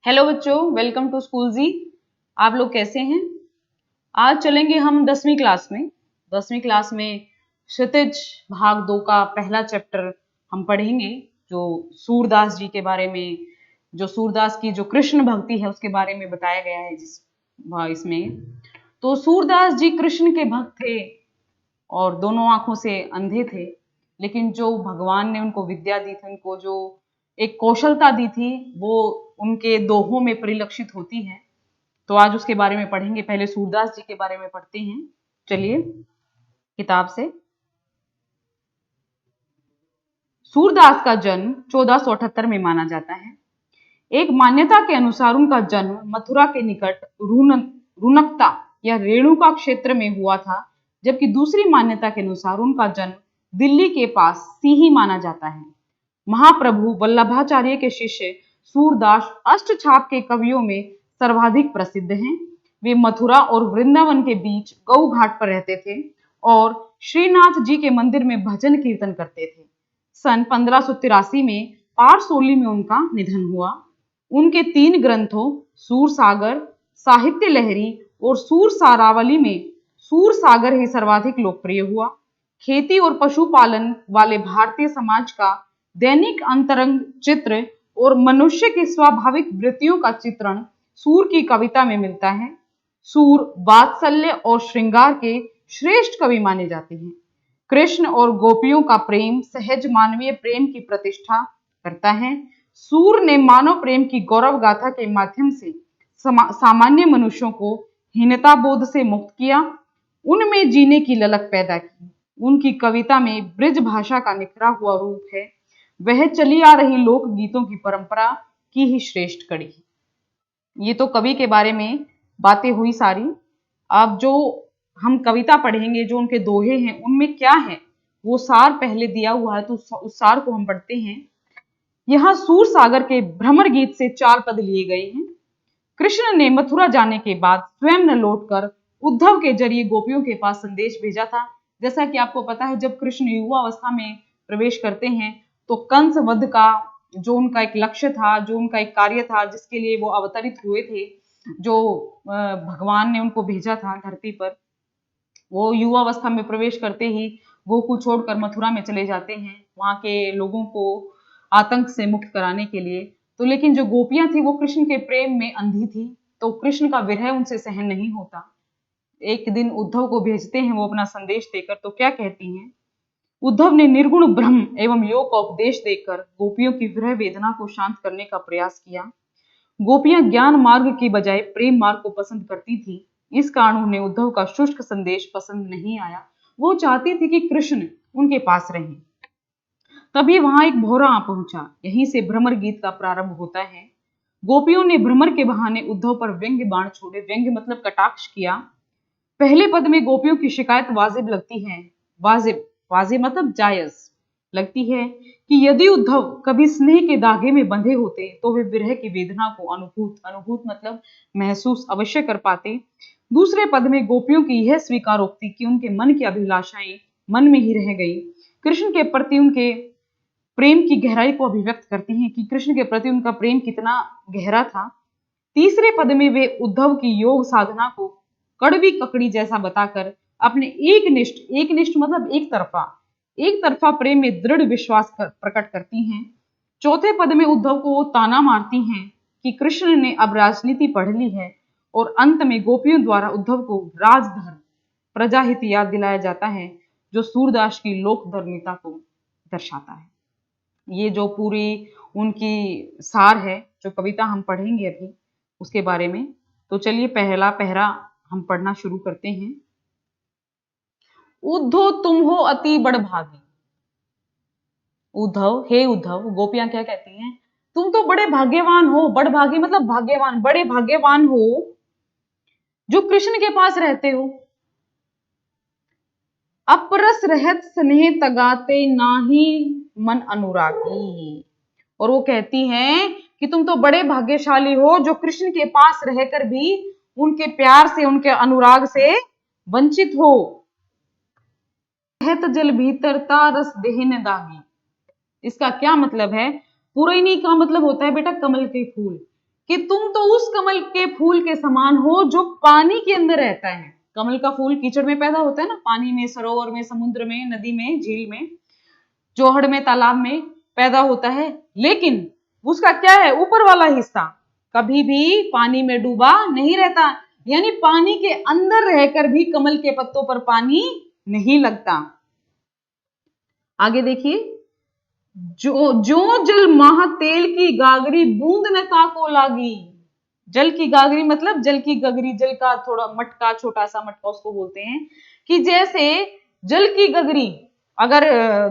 Hello बच्चों, welcome to school जी। आप लोग कैसे हैं? आज चलेंगे हम 10वीं क्लास में। 10वीं क्लास में क्षितिज भाग 2 का पहला चैप्टर हम पढ़ेंगे, जो सूरदास जी के बारे में, जो सूरदास की जो कृष्ण भक्ति है उसके बारे में बताया गया है इसमें। तो सूरदास जी कृष्ण के भक्त थे और दोनों आंखों से अंधे थे, लेकिन जो भगवान ने उनको विद्या दी थी, उनको जो एक कौशलता दी थी, वो उनके दोहों में परिलक्षित होती है। तो आज उसके बारे में पढ़ेंगे। पहले सूरदास जी के बारे में पढ़ते हैं। चलिए किताब से। सूरदास का जन्म 1478 में माना जाता है। एक मान्यता के अनुसार उनका जन्म मथुरा के निकट रुनकता या रेणुका क्षेत्र में हुआ था, जबकि दूसरी मान्यता के अनुसार उनका जन्म दिल्ली के पास सीही माना जाता है। महाप्रभु वल्लभाचार्य के शिष्य सूरदास अष्टछाप के कवियों में सर्वाधिक प्रसिद्ध हैं। वे मथुरा और वृंदावन के बीच गौ घाट पर रहते थे और श्रीनाथ जी के मंदिर में भजन कीर्तन करते थे। सन 1583 में पारसोली में उनका निधन हुआ। उनके 3 ग्रंथों सूर सागर, साहित्य लहरी और सूर सारावली में सूर सागर ही सर्वाधिक लोकप्रिय हुआ। खेती और पशुपालन वाले भारतीय समाज का दैनिक अंतरंग चित्र और मनुष्य की स्वाभाविक वृत्तियों का चित्रण सूर की कविता में मिलता है। सूर वात्सल्य और श्रृंगार के श्रेष्ठ कवि माने जाते हैं। कृष्ण और गोपियों का प्रेम सहज मानवीय प्रेम की प्रतिष्ठा करता है। सूर ने मानव प्रेम की गौरव गाथा के माध्यम से सामान्य मनुष्यों को हीनता बोध से मुक्त किया, उनमें जीने की ललक पैदा की। उनकी कविता में ब्रिज भाषा का निखरा हुआ रूप है। वह चली आ रही लोक गीतों की परंपरा की ही श्रेष्ठ कड़ी है। ये तो कवि के बारे में बातें हुई सारी। अब जो हम कविता पढ़ेंगे, जो उनके दोहे हैं, उनमें क्या है वो सार पहले दिया हुआ है, तो उस सार को हम पढ़ते हैं। यहाँ सूर सागर के भ्रमर गीत से 4 पद लिए गए हैं। कृष्ण ने मथुरा जाने के बाद स्वयं न लौटकर उद्धव के जरिए गोपियों के पास संदेश भेजा था। जैसा कि आपको पता है, जब कृष्ण युवा अवस्था में प्रवेश करते हैं तो कंस वध का जो उनका एक लक्ष्य था, जो उनका एक कार्य था, जिसके लिए वो अवतरित हुए थे, जो भगवान ने उनको भेजा था धरती पर, वो युवा अवस्था में प्रवेश करते ही गोकुल छोड़कर मथुरा में चले जाते हैं, वहां के लोगों को आतंक से मुक्त कराने के लिए। तो लेकिन जो गोपियां थी वो कृष्ण के प्रेम में अंधी थी, तो कृष्ण का विरह उनसे सहन नहीं होता। एक दिन उद्धव को भेजते हैं वो अपना संदेश देकर। तो क्या कहती हैं? उद्धव ने निर्गुण ब्रह्म एवं योग का उपदेश देकर गोपियों की विरह वेदना को शांत करने का प्रयास किया। गोपियां ज्ञान मार्ग की बजाय प्रेम मार्ग को पसंद करती थी। इस कारण उन्हें उद्धव का शुष्क संदेश पसंद नहीं आया। वो चाहती थी कि कृष्ण उनके पास रहें। तभी वहां एक भौरा आ पहुंचा। यहीं से भ्रमर गीत का प्रारंभ होता है। गोपियों ने भ्रमर के बहाने उद्धव पर व्यंग्य बाण छोड़े। व्यंग्य मतलब कटाक्ष किया। पहले पद में गोपियों की शिकायत वाजिब लगती है। वाजिब वाजिब मतलब जायज लगती है कि यदि उद्धव कभी स्नेह के धागे में बंधे होते तो वे विरह की वेदना को अनुभूत मतलब महसूस अवश्य कर पाते। दूसरे पद में गोपियों की यह स्वीकारोक्ति कि उनके मन की अभिलाषाएं मन में ही रह गई, कृष्ण के प्रति उनके प्रेम की गहराई को अभिव्यक्त करती हैं कि कृष्ण के प्रति उनका प्रेम कितना गहरा था। तीसरे पद में वे उद्धव की योग साधना को कड़वी ककड़ी जैसा बताकर अपने एक निष्ठ मतलब एक तरफा प्रेम में दृढ़ विश्वास प्रकट करती हैं। चौथे पद में उद्धव को वो ताना मारती हैं कि कृष्ण ने अब राजनीति पढ़ ली है, और अंत में गोपियों द्वारा उद्धव को राजधर्म प्रजाहित याद दिलाया जाता है, जो सूरदास की लोक धर्मिता को दर्शाता है। ये जो पूरी उनकी सार है, जो कविता हम पढ़ेंगे अभी उसके बारे में। तो चलिए पहला पहरा हम पढ़ना शुरू करते हैं। उद्धव तुम हो अति बड़भागी। उद्धव, हे उद्धव, गोपियां क्या कहती हैं? तुम तो बड़े भाग्यवान हो। बड़भागी मतलब भाग्यवान, बड़े भाग्यवान हो जो कृष्ण के पास रहते हो। अपरस रहत स्नेह तगाते नाही मन अनुरागी। और वो कहती हैं कि तुम तो बड़े भाग्यशाली हो जो कृष्ण के पास रहकर भी उनके प्यार से, उनके अनुराग से वंचित हो। रहत जल भीतर तारस देहन दागी। इसका क्या मतलब है? पुरैनी का मतलब होता है बेटा कमल के फूल, कि तुम तो उस कमल के फूल के समान हो जो पानी के अंदर रहता है। कमल का फूल कीचड़ में पैदा होता है ना, पानी में, सरोवर में, समुद्र में, नदी में, झील में, जोहड़ में, तालाब में पैदा होता है, लेकिन उसका क्या है, ऊपर वाला हिस्सा कभी भी पानी में डूबा नहीं रहता, यानी पानी के अंदर रहकर भी कमल के पत्तों पर पानी नहीं लगता। आगे देखिए, जो जो जल माह तेल की गागरी बूंद न ताको लागी। जल की गागरी मतलब जल की गगरी, जल का थोड़ा मटका, छोटा सा मटका उसको बोलते हैं, कि जैसे जल की गगरी, अगर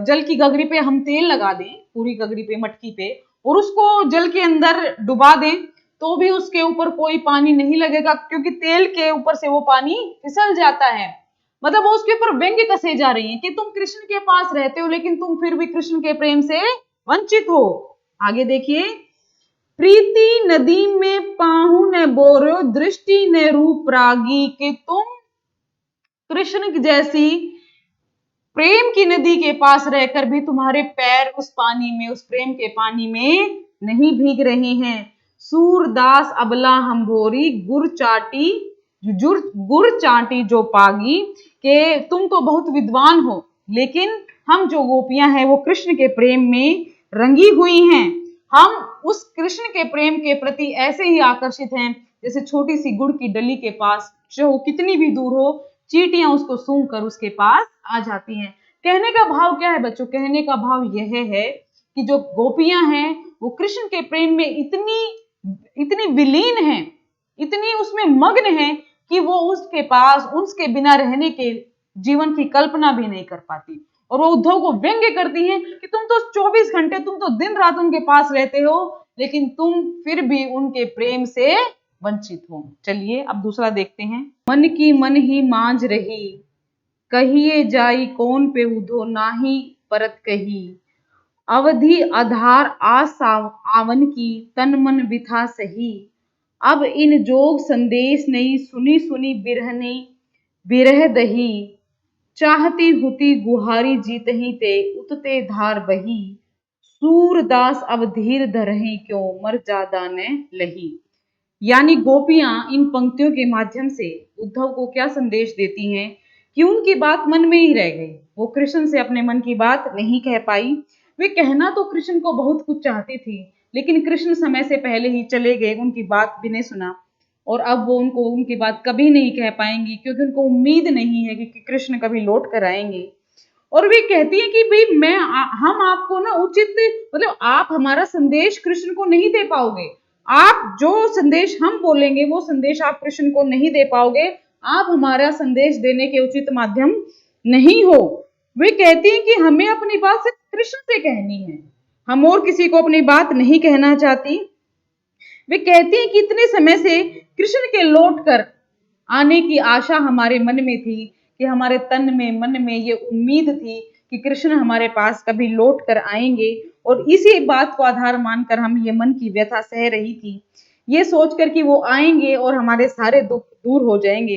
जल की गगरी पे हम तेल लगा दें, पूरी गगरी पे, मटकी पे, और उसको जल के अंदर डुबा दें, तो भी उसके ऊपर कोई पानी नहीं लगेगा, क्योंकि तेल के ऊपर से वो पानी फिसल जाता है। मतलब वो उसके ऊपर व्यंग्य कसे जा रही है कि तुम कृष्ण के पास रहते हो, लेकिन तुम फिर भी कृष्ण के प्रेम से वंचित हो। आगे देखिए, प्रीति नदी में पाहु न बोरो, दृष्टि न रूप रागी, कि तुम कृष्ण जैसी प्रेम की नदी के पास रहकर भी तुम्हारे पैर उस पानी में, उस प्रेम के पानी में नहीं भीग रहे हैं। सूरदास अबला हम्भोरी गुर चाटी, गुर चाटी जो पागी, के तुम तो बहुत विद्वान हो, लेकिन हम जो गोपियां हैं वो कृष्ण के प्रेम में रंगी हुई हैं। हम उस कृष्ण के प्रेम के प्रति ऐसे ही आकर्षित हैं जैसे छोटी सी गुड़ की डली के पास, जो कितनी भी दूर हो, चींटियां उसको सूंघ कर उसके पास आ जाती हैं। कहने का भाव क्या है बच्चों? कहने का भाव यह है कि जो गोपियां हैं वो कृष्ण के प्रेम में इतनी इतनी विलीन हैं, इतनी उसमें मग्न हैं कि वो उसके पास, उसके बिना रहने के जीवन की कल्पना भी नहीं कर पाती। और वो उद्धव को व्यंग्य करती हैं कि तुम तो 24 घंटे, तुम तो दिन रात उनके पास रहते हो, लेकिन तुम फिर भी उनके प्रेम से वंचित हो। चलिए अब दूसरा देखते हैं। मन की मन ही मांझ रही, कहिए जाई कौन पे उधो, नाही परत कही। अवधि आधार आवन की, तन मन बिथा सही। अब इन जोग संदेश नहीं, सुनी सुनी बिरहनी बिरह दही। चाहती हुती गुहारी जीतही ते, उतते धार बही। सूरदास अब धीर धरहि, क्यों मर जादा न लही। यानी गोपियां इन पंक्तियों के माध्यम से उद्धव को क्या संदेश देती हैं कि उनकी बात मन में ही रह गई, वो कृष्ण से अपने मन की बात नहीं कह पाई। वे कहना तो कृष्ण को बहुत कुछ चाहती थी, लेकिन कृष्ण समय से पहले ही चले गए, उनकी बात भी नहीं सुना, और अब वो उनको उनकी बात कभी नहीं कह पाएंगी, क्योंकि उनको उम्मीद नहीं है कि कृष्ण कभी लौट कर आएंगे। और वे कहती है कि भाई हम आपको ना उचित, मतलब आप हमारा संदेश कृष्ण को नहीं दे पाओगे, आप जो संदेश हम बोलेंगे वो संदेश आप कृष्ण को नहीं दे पाओगे, आप हमारा संदेश देने के उचित माध्यम नहीं हो। वे कहती हैं कि हमें अपनी बात सिर्फ कृष्ण से कहनी है, हम और किसी को अपनी बात नहीं कहना चाहती। वे कहती हैं कि इतने समय से कृष्ण के लौट कर आने की आशा हमारे मन में थी, कि हमारे तन में, मन में ये उम्मीद थी कि कृष्ण हमारे पास कभी लौट कर आएंगे, और इसी बात को आधार मानकर हम ये मन की व्यथा सह रही थी, ये सोचकर कि वो आएंगे और हमारे सारे दुख दूर हो जाएंगे।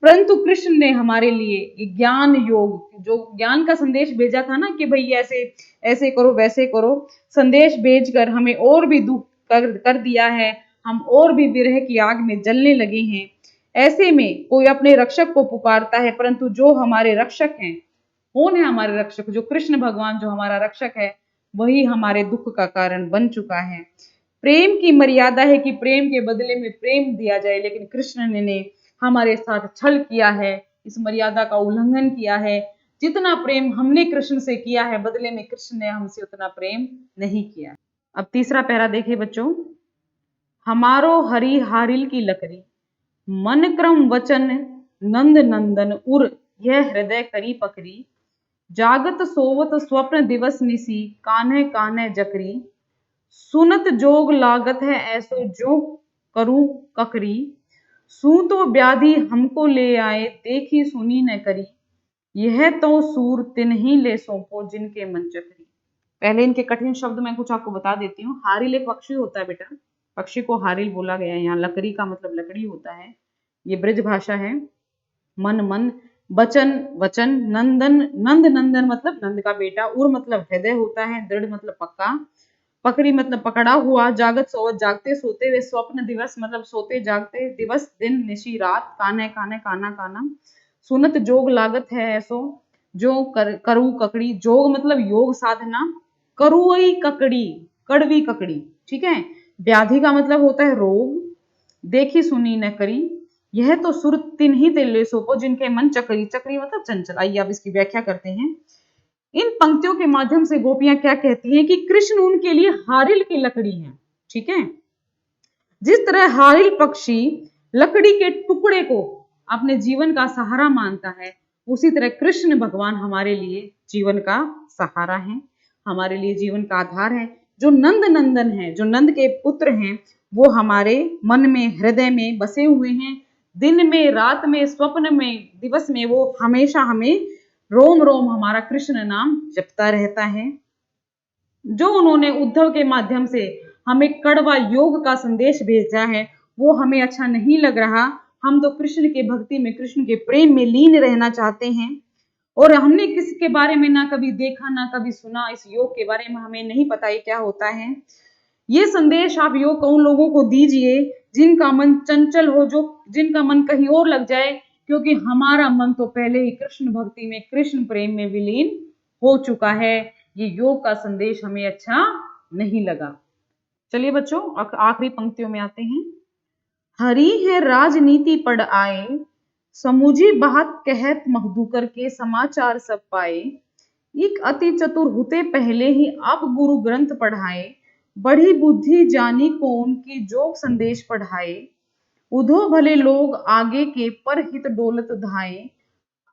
परंतु कृष्ण ने हमारे लिए ज्ञान योग, जो ज्ञान का संदेश भेजा था ना कि भाई ऐसे ऐसे करो, वैसे करो, संदेश भेजकर हमें और भी दुख कर दिया है, हम और भी विरह की आग में जलने लगे हैं। ऐसे में कोई अपने रक्षक को पुकारता है, परंतु जो हमारे रक्षक हैं, कौन है हमारे रक्षक? जो कृष्ण भगवान जो हमारा रक्षक है, वही हमारे दुख का कारण बन चुका है। प्रेम की मर्यादा है कि प्रेम के बदले में प्रेम दिया जाए, लेकिन कृष्ण ने हमारे साथ छल किया है, इस मर्यादा का उल्लंघन किया है। जितना प्रेम हमने कृष्ण से किया है, बदले में कृष्ण ने हमसे उतना प्रेम नहीं किया। अब तीसरा पैरा देखिए बच्चों। हमारो हरि हारिल की लकड़ी, मन क्रम वचन नंद नंदन उर, यह हृदय करी पकड़ी। जागत सोवत स्वप्न दिवस निसी, कान्हे कान्हे जकरी। सुनत जोग लागत है ऐसो, जो करूं ककरी। सू तो व्याधि हमको ले आए, देखी सुनी न करी। यह तो सूर तिन्ही ले सौंपो, जिनके मन चकरी। पहले इनके कठिन शब्द मैं कुछ आपको बता देती हूँ। हारिल एक पक्षी होता है बेटा, पक्षी को हारिल बोला गया है यहाँ। लकड़ी का मतलब लकड़ी होता है, ये ब्रज भाषा है। मन मन, बचन वचन, नंदन नंद नंदन मतलब नंद का बेटा, उर मतलब हृदय होता है, दृढ़ मतलब पक्का, पकड़ी मतलब पकड़ा हुआ, जागत सोवत जागते सोते हुए, स्वप्न दिवस मतलब सोते जागते, दिवस दिन निशी रात, कान्हे कान्हे काना काना, सुनत जोग लागत है ऐसो, जो करू ककड़ी, जोग मतलब योग साधना, करुई ककड़ी कड़वी ककड़ी, ठीक है। व्याधि का मतलब होता है रोग, देखी सुनी न करी, यह तो सुर तिन ही तिल्ले सोपो, जिनके मन चक्री, चक्री मतलब चंचल। आइए अब इसकी व्याख्या करते हैं। इन पंक्तियों के माध्यम से गोपियां क्या कहती हैं कि कृष्ण उनके लिए हारिल की लकड़ी है, ठीक है। जिस तरह हारिल पक्षी लकड़ी के टुकड़े को अपने जीवन का सहारा मानता है, उसी तरह कृष्ण भगवान हमारे लिए जीवन का सहारा है, हमारे लिए जीवन का आधार है। जो नंद नंदन है, जो नंद के पुत्र हैं, वो हमारे मन में, हृदय में बसे हुए हैं। दिन में, रात में, स्वप्न में, दिवस में वो हमेशा हमें रोम रोम हमारा कृष्ण नाम जपता रहता है। जो उन्होंने उद्धव के माध्यम से हमें कड़वा योग का संदेश भेजा है, वो हमें अच्छा नहीं लग रहा। हम तो कृष्ण के भक्ति में, कृष्ण के प्रेम में लीन रहना चाहते हैं, और हमने किसी के बारे में ना कभी देखा ना कभी सुना, इस योग के बारे में हमें नहीं पता ये क्या होता है। ये संदेश आप योग उन लोगों को दीजिए जिनका मन चंचल हो, जो जिनका मन कहीं और लग जाए, क्योंकि हमारा मन तो पहले ही कृष्ण भक्ति में, कृष्ण प्रेम में विलीन हो चुका है। ये योग का संदेश हमें अच्छा नहीं लगा। चलिए बच्चों, आखिरी पंक्तियों में आते हैं। हरी है राजनीति पढ़ आए, समूझी बात कहत मखदूकर के, समाचार सब पाए, एक अति चतुर हुते पहले ही अब गुरु ग्रंथ पढ़ाए, बड़ी बुद्धि जानी को उनकी जोग संदेश पढ़ाए, उधो भले लोग आगे के पर हित डोलत धाए,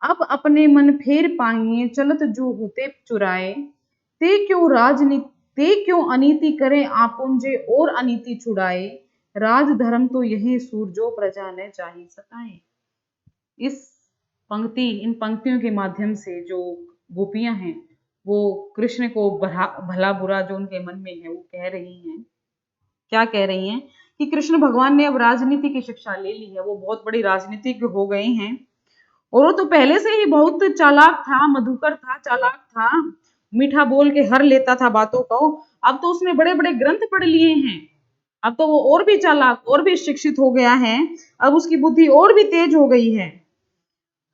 अब अपने मन फेर पाइए चलत जो होते चुराए, ते क्यों अनीति करें आपुंजे और अनीति छुड़ाए, राज धर्म तो यही सूरजो प्रजा ने चाही सताए। इस इन पंक्तियों के माध्यम से जो गोपियां हैं, वो कृष्ण को भला बुरा जो उनके मन में है वो कह रही हैं। क्या कह रही हैं कि कृष्ण भगवान ने अब राजनीति की शिक्षा ले ली है, वो बहुत बड़ी राजनीतिज्ञ हो गए हैं, और वो तो पहले से ही बहुत चालाक था, मधुकर था, चालाक था, मीठा बोल के हर लेता था बातों को। अब तो उसने बड़े बड़े ग्रंथ पढ़ लिए हैं, अब तो वो और भी चालाक, और भी शिक्षित हो गया है, अब उसकी बुद्धि और भी तेज हो गई है।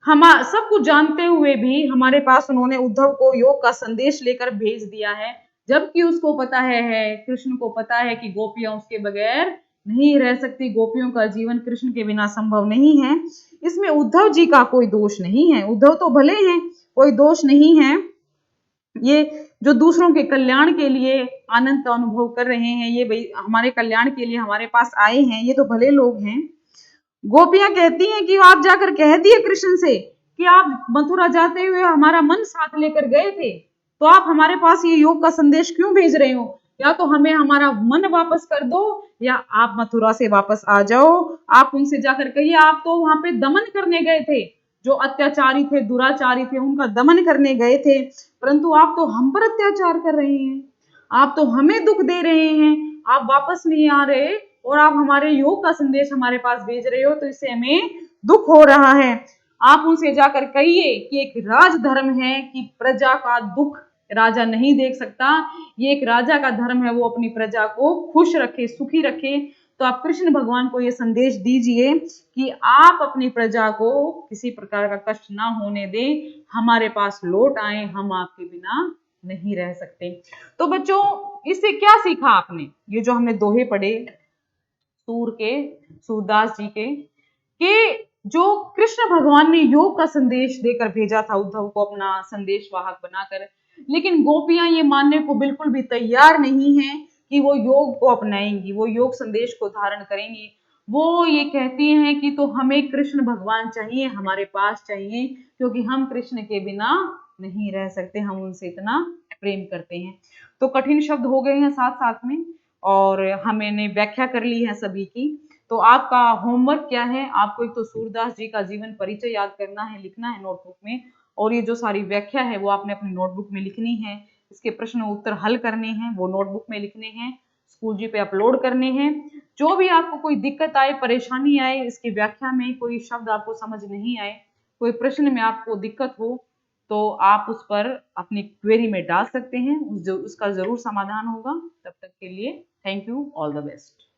हम सब कुछ जानते हुए भी हमारे पास उन्होंने उद्धव को योग का संदेश लेकर भेज दिया है, जबकि उसको पता है, कृष्ण को पता है कि गोपियां उसके बगैर नहीं रह सकती, गोपियों का जीवन कृष्ण के बिना संभव नहीं है। इसमें उद्धव जी का कोई दोष नहीं है, उद्धव तो भले हैं, कोई दोष नहीं है। ये जो दूसरों के कल्याण के लिए आनंद का अनुभव कर रहे हैं, ये हमारे कल्याण के लिए हमारे पास आए हैं, ये तो भले लोग हैं। गोपियां कहती हैं कि आप जाकर कह दिए कृष्ण से कि आप मथुरा जाते हुए हमारा मन साथ लेकर गए थे, तो आप हमारे पास ये योग का संदेश क्यों भेज रहे हो? या तो हमें हमारा मन वापस कर दो, या आप मथुरा से वापस आ जाओ। आप उनसे जाकर कहिए, आप तो वहां पे दमन करने गए थे, जो अत्याचारी थे, दुराचारी थे, उनका दमन करने गए थे, परंतु आप तो हम पर अत्याचार कर रहे हैं, आप तो हमें दुख दे रहे हैं, आप वापस नहीं आ रहे, और आप हमारे योग का संदेश हमारे पास भेज रहे हो, तो इससे हमें दुख हो रहा है। आप उनसे जाकर कहिए कि एक राजधर्म है कि प्रजा का दुख राजा नहीं देख सकता, ये एक राजा का धर्म है, वो अपनी प्रजा को खुश रखे, सुखी रखे। तो आप कृष्ण भगवान को ये संदेश दीजिए कि आप अपनी प्रजा को किसी प्रकार का कष्ट ना होने दें, हमारे पास लौट आए, हम आपके बिना नहीं रह सकते। तो बच्चों, इससे क्या सीखा आपने? ये जो हमने दोहे पढ़े सूरदास जी के, कि जो कृष्ण भगवान ने योग का संदेश देकर भेजा था उद्धव को अपना संदेश वाहक बनाकर, लेकिन गोपियां ये मानने को बिल्कुल भी तैयार नहीं है कि वो योग को अपनाएंगी, वो योग संदेश को धारण करेंगी। वो ये कहती हैं कि तो हमें कृष्ण भगवान चाहिए, हमारे पास चाहिए, क्योंकि हम कृष्ण के बिना नहीं रह सकते, हम उनसे इतना प्रेम करते हैं। तो कठिन शब्द हो गए हैं साथ साथ में, और हमने व्याख्या कर ली है सभी की। तो आपका होमवर्क क्या है? आपको एक तो सूरदास जी का जीवन परिचय याद करना है, लिखना है नोटबुक में, और ये जो सारी व्याख्या है वो आपने अपनी नोटबुक में लिखनी है। इसके प्रश्न उत्तर हल करने हैं, वो नोटबुक में लिखने हैं, स्कूल जी पे अपलोड करने हैं। जो भी आपको कोई दिक्कत आए, परेशानी आए, इसकी व्याख्या में कोई शब्द आपको समझ नहीं आए, कोई प्रश्न में आपको दिक्कत हो, तो आप उस पर अपनी क्वेरी में डाल सकते हैं, उसका ज़रूर समाधान होगा। तब तक के लिए thank you, all the best.